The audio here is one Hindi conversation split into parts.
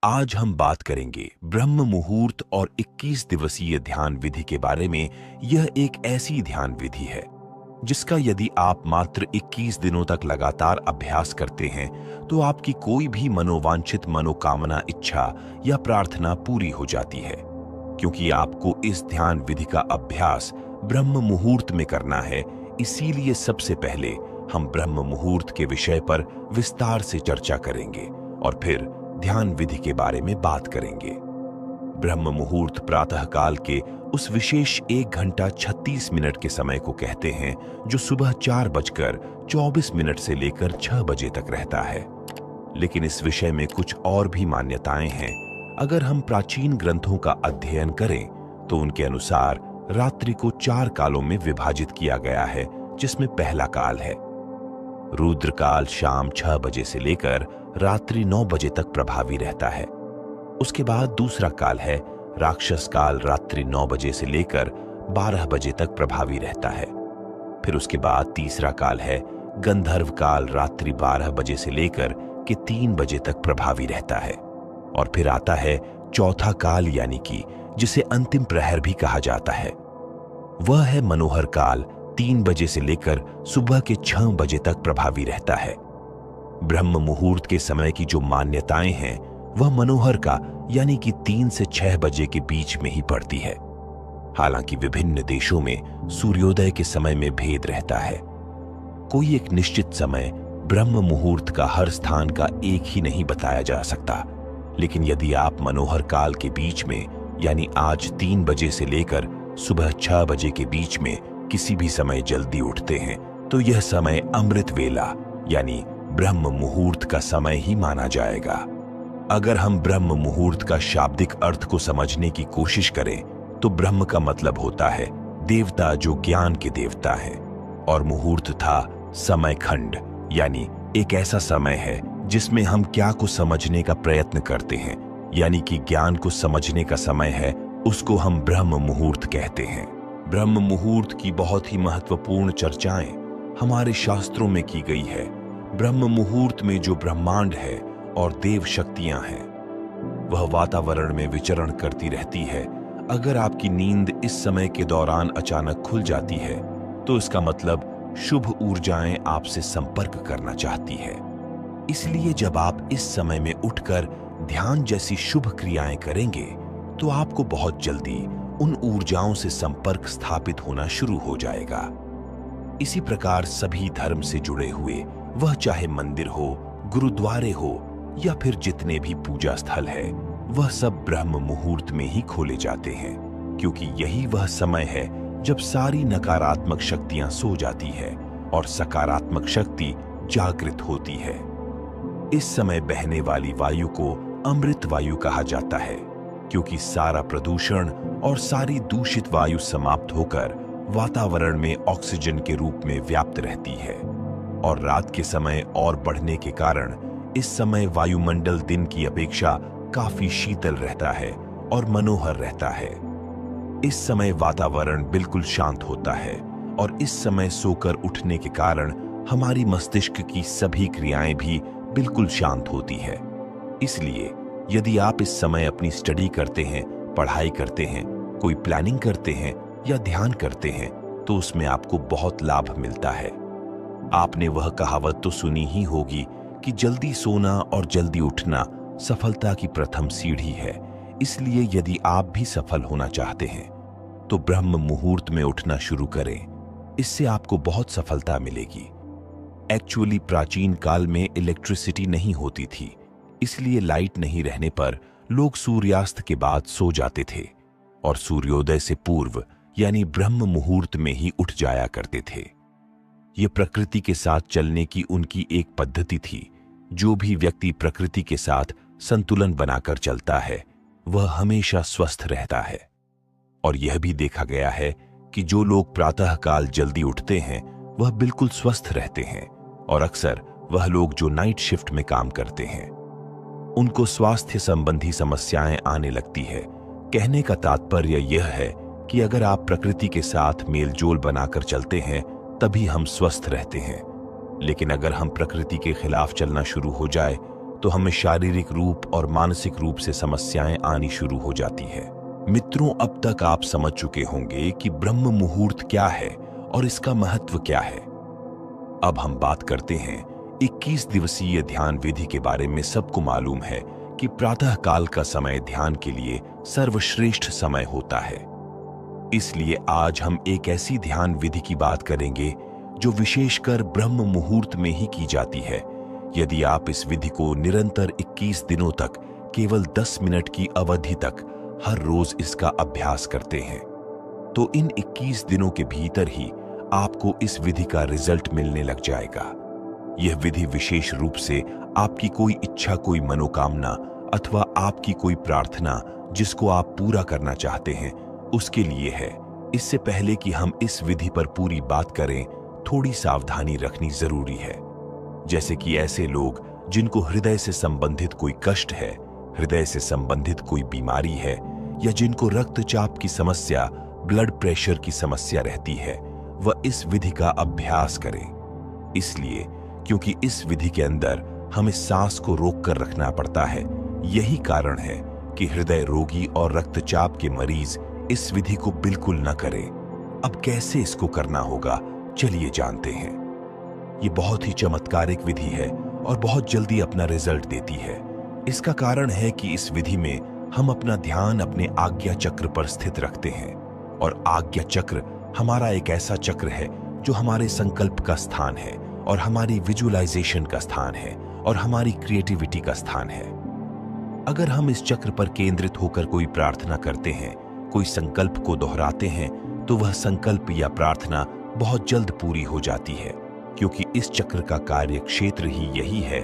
आज हम बात करेंगे ब्रह्म मुहूर्त और 21 दिवसीय ध्यान विधि के बारे में। यह एक ऐसी ध्यान विधि है जिसका यदि आप मात्र 21 दिनों तक लगातार अभ्यास करते हैं तो आपकी कोई भी मनोवांछित मनोकामना, इच्छा या प्रार्थना पूरी हो जाती है। क्योंकि आपको इस ध्यान विधि का अभ्यास ब्रह्म मुहूर्त में करना है, इसीलिए सबसे पहले हम ब्रह्म मुहूर्त के विषय पर विस्तार से चर्चा करेंगे और फिर ध्यान विधि के बारे में बात करेंगे। ब्रह्म मुहूर्त प्रातः काल के उस विशेष 1 घंटा 36 मिनट के समय को कहते हैं जो सुबह 4:24 से लेकर 6 बजे तक रहता है। लेकिन इस विषय में कुछ और भी मान्यताएं हैं। अगर हम प्राचीन ग्रंथों का अध्ययन करें तो उनके अनुसार रात्रि को 4 कालों में विभाजित किया गया है, जिसमें पहला काल है रुद्र काल, शाम 6 बजे से लेकर रात्रि 9 बजे तक प्रभावी रहता है। उसके बाद दूसरा काल है राक्षस काल, रात्रि 9 बजे से लेकर 12 बजे तक प्रभावी रहता है। फिर उसके बाद तीसरा काल है गंधर्व काल, रात्रि 12 बजे से लेकर के 3 बजे तक प्रभावी रहता है। और फिर आता है चौथा काल, यानी कि जिसे अंतिम प्रहर भी कहा जाता है। वह है मनोहर काल, 3 बजे से लेकर सुबह के 6 बजे तक प्रभावी रहता है। ब्रह्म मुहूर्त के समय की जो मान्यताएं हैं वह मनोहर का यानी कि 3 से 6 बजे के बीच में ही पड़ती है। हालांकि विभिन्न देशों में सूर्योदय के समय में भेद रहता है। कोई एक निश्चित समय ब्रह्म मुहूर्त का हर स्थान का एक ही नहीं बताया जा सकता। लेकिन यदि आप मनोहर काल के बीच में यानी आज 3 बजे से लेकर सुबह 6 बजे के बीच में किसी भी समय जल्दी उठते हैं तो यह समय अमृत वेला यानी ब्रह्म मुहूर्त का समय ही माना जाएगा। अगर हम ब्रह्म मुहूर्त का शाब्दिक अर्थ को समझने की कोशिश करें तो ब्रह्म का मतलब होता है देवता, जो ज्ञान के देवता हैं, और मुहूर्त था समय खंड, यानी एक ऐसा समय है जिसमें हम क्या को समझने का प्रयत्न करते हैं, यानी कि ज्ञान को समझने का समय है, उसको हम ब्रह्म मुहूर्त कहते हैं। ब्रह्म मुहूर्त की बहुत ही महत्वपूर्ण चर्चाएं हमारे शास्त्रों में की गई है। ब्रह्म मुहूर्त में जो ब्रह्मांड है और देव शक्तियां हैं वह वातावरण में विचरण करती रहती है। अगर आपकी नींद इस समय के दौरान अचानक खुल जाती है तो इसका मतलब शुभ ऊर्जाएं आपसे संपर्क करना चाहती है। इसलिए जब आप इस समय में उठकर ध्यान जैसी शुभ क्रियाएं करेंगे तो आपको बहुत जल्दी उन ऊर्जाओं से संपर्क स्थापित होना शुरू हो जाएगा। इसी प्रकार सभी धर्म से जुड़े हुए, वह चाहे मंदिर हो, गुरुद्वारे हो या फिर जितने भी पूजा स्थल है, वह सब ब्रह्म मुहूर्त में ही खोले जाते हैं, क्योंकि यही वह समय है जब सारी नकारात्मक शक्तियां सो जाती है और सकारात्मक शक्ति जागृत होती है। इस समय बहने वाली वायु को अमृत वायु कहा जाता है, क्योंकि सारा प्रदूषण और सारी दूषित वायु समाप्त होकर वातावरण में ऑक्सीजन के रूप में व्याप्त रहती है। और रात के समय और बढ़ने के कारण इस समय वायुमंडल दिन की अपेक्षा काफी शीतल रहता है और मनोहर रहता है। इस समय वातावरण बिल्कुल शांत होता है और इस समय सोकर उठने के कारण हमारी मस्तिष्क की सभी क्रियाएं भी बिल्कुल शांत होती है। इसलिए यदि आप इस समय अपनी स्टडी करते हैं, पढ़ाई करते हैं, कोई प्लानिंग करते हैं या ध्यान करते हैं तो उसमें आपको बहुत लाभ मिलता है। आपने वह कहावत तो सुनी ही होगी कि जल्दी सोना और जल्दी उठना सफलता की प्रथम सीढ़ी है। इसलिए यदि आप भी सफल होना चाहते हैं तो ब्रह्म मुहूर्त में उठना शुरू करें। इससे आपको बहुत सफलता मिलेगी। एक्चुअली प्राचीन काल में इलेक्ट्रिसिटी नहीं होती थी, इसलिए लाइट नहीं रहने पर लोग सूर्यास्त के बाद सो जाते थे और सूर्योदय से पूर्व यानी ब्रह्म मुहूर्त में ही उठ जाया करते थे। ये प्रकृति के साथ चलने की उनकी एक पद्धति थी। जो भी व्यक्ति प्रकृति के साथ संतुलन बनाकर चलता है वह हमेशा स्वस्थ रहता है। और यह भी देखा गया है कि जो लोग प्रातः काल जल्दी उठते हैं वह बिल्कुल स्वस्थ रहते हैं, और अक्सर वह लोग जो नाइट शिफ्ट में काम करते हैं उनको स्वास्थ्य संबंधी समस्याएं आने लगती है। कहने का तात्पर्य यह है कि अगर आप प्रकृति के साथ मेलजोल बनाकर चलते हैं तभी हम स्वस्थ रहते हैं। लेकिन अगर हम प्रकृति के खिलाफ चलना शुरू हो जाए तो तो हमें शारीरिक रूप और मानसिक रूप से समस्याएं आनी शुरू हो जाती है। मित्रों, अब तक आप समझ चुके होंगे कि ब्रह्म मुहूर्त क्या है और इसका महत्व क्या है। अब हम बात करते हैं 21 दिवसीय ध्यान विधि के बारे में। सबको मालूम है कि प्रातः काल का समय ध्यान के लिए सर्वश्रेष्ठ समय होता है। इसलिए आज हम एक ऐसी ध्यान विधि की बात करेंगे जो विशेषकर ब्रह्म मुहूर्त में ही की जाती है। यदि आप इस विधि को निरंतर 21 दिनों तक केवल 10 मिनट की अवधि तक हर रोज इसका अभ्यास करते हैं, तो इन 21 दिनों के भीतर ही आपको इस विधि का रिजल्ट मिलने लग जाएगा। यह विधि विशेष रूप से आपकी कोई इच्छा, कोई मनोकामना अथवा आपकी कोई प्रार्थना जिसको आप पूरा करना चाहते हैं, उसके लिए है। इससे पहले कि हम इस विधि पर पूरी बात करें, थोड़ी सावधानी रखनी जरूरी है। जैसे कि ऐसे लोग जिनको हृदय से संबंधित कोई कष्ट है, हृदय से संबंधित कोई बीमारी है, या जिनको रक्तचाप की समस्या, ब्लड प्रेशर की समस्या रहती है, वह इस विधि का अभ्यास करें। इसलिए क्योंकि इस विधि के अंदर हमें सांस को रोक कर रखना पड़ता है। यही कारण है कि हृदय रोगी और रक्तचाप के मरीज इस विधि को बिल्कुल न करें। अब कैसे इसको करना होगा, चलिए जानते हैं। ये बहुत ही चमत्कारिक विधि है और बहुत जल्दी अपना रिजल्ट देती है। इसका कारण है कि इस विधि में हम अपना ध्यान अपने आज्ञा चक्र पर स्थित रखते हैं, और आज्ञा चक्र हमारा एक ऐसा चक्र है जो हमारे संकल्प का स्थान है, और हमारी विजुअलाइजेशन का स्थान है, और हमारी क्रिएटिविटी का स्थान है। अगर हम इस चक्र पर केंद्रित होकर कोई प्रार्थना करते हैं, कोई संकल्प को दोहराते हैं, तो वह संकल्प या प्रार्थना बहुत जल्द पूरी हो जाती है, क्योंकि इस चक्र का कार्य क्षेत्र ही यही है।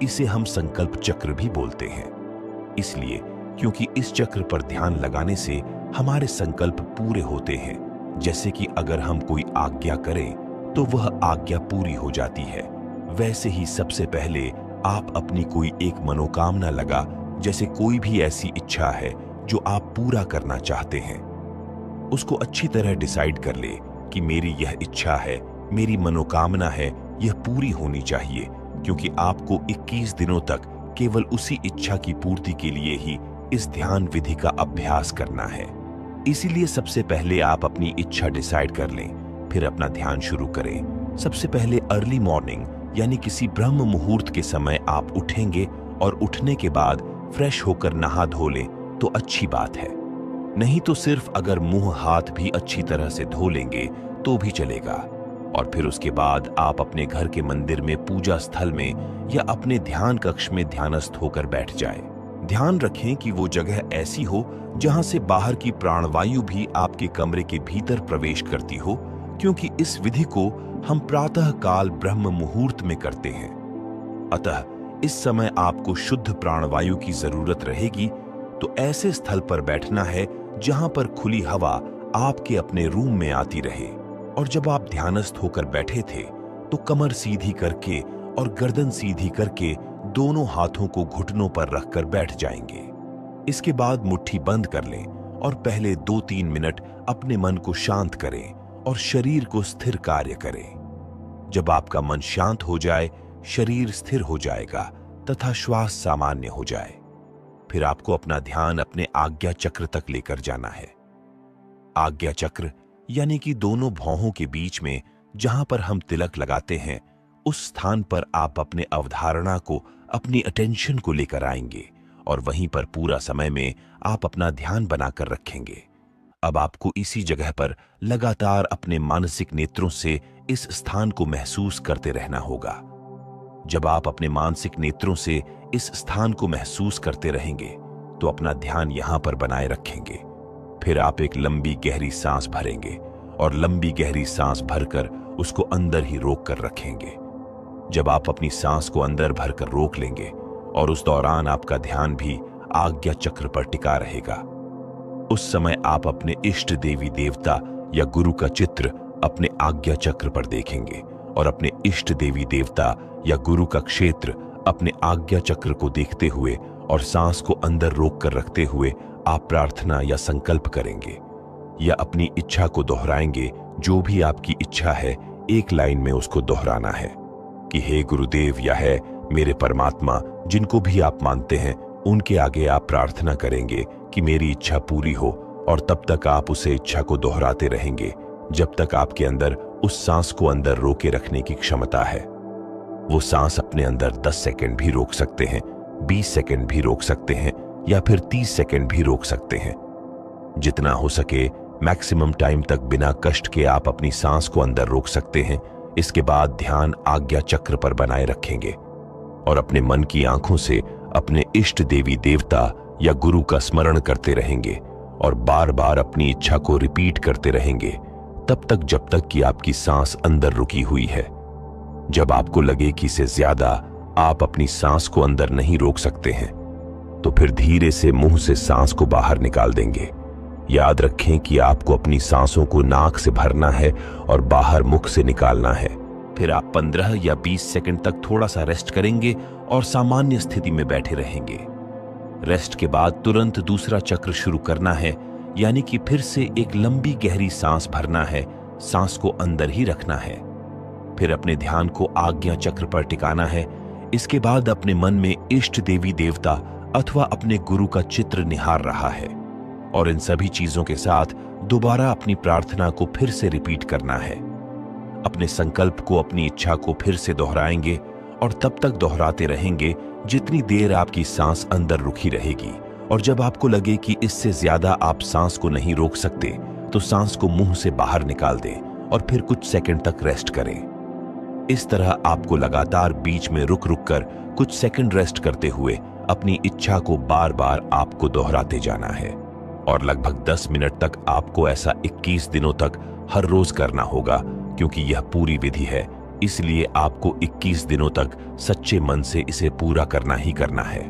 इसे हम संकल्प चक्र भी बोलते हैं। इसलिए क्योंकि इस चक्र पर ध्यान लगाने से हमारे संकल्प पूरे होते हैं। जैसे कि अगर हम कोई आज्ञा करें तो वह आज्ञा पूरी हो जाती है। वैसे ही सबसे पहले आप अपनी कोई एक मनोकामना लगा, जैसे कोई भी ऐसी इच्छा है जो आप पूरा करना चाहते हैं, उसको अच्छी तरह डिसाइड कर ले कि मेरी यह इच्छा है, मेरी मनोकामना है, यह पूरी होनी चाहिए, क्योंकि आपको 21 दिनों तक केवल उसी इच्छा की पूर्ति के लिए ही इस ध्यान विधि का अभ्यास करना है। इसीलिए सबसे पहले आप अपनी इच्छा डिसाइड कर लें, फिर अपना ध्यान शुरू करें। सबसे पहले अर्ली मॉर्निंग यानी किसी ब्रह्म मुहूर्त के समय आप उठेंगे, और उठने के बाद फ्रेश होकर नहा धो लें तो अच्छी बात है। नहीं तो सिर्फ अगर मुंह हाथ भी अच्छी तरह से धो लेंगे तो भी चलेगा। और फिर उसके बाद आप अपने घर के मंदिर में, पूजा स्थल में या अपने ध्यान कक्ष में ध्यानस्थ होकर बैठ जाएं। ध्यान रखें कि वो जगह ऐसी हो जहां से बाहर की प्राणवायु भी आपके कमरे के भीतर प्रवेश करती हो, क्योंकि इस विधि को हम प्रातः काल ब्रह्म मुहूर्त में करते हैं। अतः इस समय आपको शुद्ध प्राणवायु की जरूरत रहेगी, तो ऐसे स्थल पर बैठना है जहां पर खुली हवा आपके अपने रूम में आती रहे। और जब आप ध्यानस्थ होकर बैठे थे तो कमर सीधी करके और गर्दन सीधी करके दोनों हाथों को घुटनों पर रखकर बैठ जाएंगे। इसके बाद मुट्ठी बंद कर लें और पहले 2-3 मिनट अपने मन को शांत करें और शरीर को स्थिर कार्य करें। जब आपका मन शांत हो जाए, शरीर स्थिर हो जाएगा तथा श्वास सामान्य हो जाए, फिर आपको अपना ध्यान अपने आज्ञा चक्र तक लेकर जाना है। आज्ञा चक्र यानी कि दोनों भौहों के बीच में जहां पर हम तिलक लगाते हैं, उस स्थान पर आप अपने अवधारणा को, अपनी अटेंशन को लेकर आएंगे और वहीं पर पूरा समय में आप अपना ध्यान बनाकर रखेंगे। अब आपको इसी जगह पर लगातार अपने मानसिक नेत्रों से इस स्थान को महसूस करते रहना होगा। जब आप अपने मानसिक नेत्रों से इस स्थान को महसूस करते रहेंगे तो अपना ध्यान यहां पर बनाए रखेंगे। फिर आप एक लंबी गहरी सांस भरेंगे और लंबी गहरी सांस भरकर उसको अंदर ही रोक कर रखेंगे। जब आप अपनी सांस को अंदर भरकर रोक लेंगे और उस दौरान आपका ध्यान भी आज्ञा चक्र पर टिका रहेगा, उस समय आप अपने इष्ट देवी देवता या गुरु का चित्र अपने आज्ञा चक्र पर देखेंगे और अपने इष्ट देवी देवता या गुरु का क्षेत्र अपने आज्ञा चक्र को देखते हुए और सांस को अंदर रोक कर रखते हुए आप प्रार्थना या संकल्प करेंगे या अपनी इच्छा को दोहराएंगे। जो भी आपकी इच्छा है, एक लाइन में उसको दोहराना है कि हे गुरुदेव या है मेरे परमात्मा, जिनको भी आप मानते हैं, उनके आगे आप प्रार्थना करेंगे कि मेरी इच्छा पूरी हो, और तब तक आप उसे इच्छा को दोहराते रहेंगे जब तक आपके अंदर उस सांस को अंदर रोके रखने की क्षमता है। वो सांस अपने अंदर 10 सेकंड भी रोक सकते हैं, 20 सेकंड भी रोक सकते हैं, या फिर 30 सेकंड भी रोक सकते हैं। जितना हो सके मैक्सिमम टाइम तक बिना कष्ट के आप अपनी सांस को अंदर रोक सकते हैं। इसके बाद ध्यान आज्ञा चक्र पर बनाए रखेंगे और अपने मन की आंखों से अपने इष्ट देवी देवता या गुरु का स्मरण करते रहेंगे और बार बार अपनी इच्छा को रिपीट करते रहेंगे तब तक जब तक कि आपकी सांस अंदर रुकी हुई है। जब आपको लगे कि इससे ज्यादा आप अपनी सांस को अंदर नहीं रोक सकते हैं तो फिर धीरे से मुंह से सांस को बाहर निकाल देंगे। याद रखें कि आपको अपनी सांसों को नाक से भरना है और बाहर मुख से निकालना है। फिर आप 15 या 20 सेकंड तक थोड़ा सा रेस्ट करेंगे और सामान्य स्थिति में बैठे रहेंगे। रेस्ट के बाद तुरंत दूसरा चक्र शुरू करना है, यानी कि फिर से एक लंबी गहरी सांस भरना है, सांस को अंदर ही रखना है। फिर अपने ध्यान को आज्ञा चक्र पर टिकाना है। इसके बाद अपने मन में इष्ट देवी देवता अथवा अपने गुरु का चित्र निहार रहा है और इन सभी चीजों के साथ दोबारा अपनी प्रार्थना को फिर से रिपीट करना है। अपने संकल्प को, अपनी इच्छा को फिर से दोहराएंगे और तब तक दोहराते रहेंगे जितनी देर आपकी सांस अंदर रुकी रहेगी। और जब आपको लगे कि इससे ज्यादा आप सांस को नहीं रोक सकते तो सांस को मुंह से बाहर निकाल दें और फिर कुछ सेकंड तक रेस्ट करें। इस तरह आपको लगातार बीच में रुक रुक कर कुछ सेकंड रेस्ट करते हुए अपनी इच्छा को बार बार आपको दोहराते जाना है और लगभग 10 मिनट तक आपको ऐसा 21 दिनों तक हर रोज करना होगा। क्योंकि यह पूरी विधि है, इसलिए आपको 21 दिनों तक सच्चे मन से इसे पूरा करना ही करना है।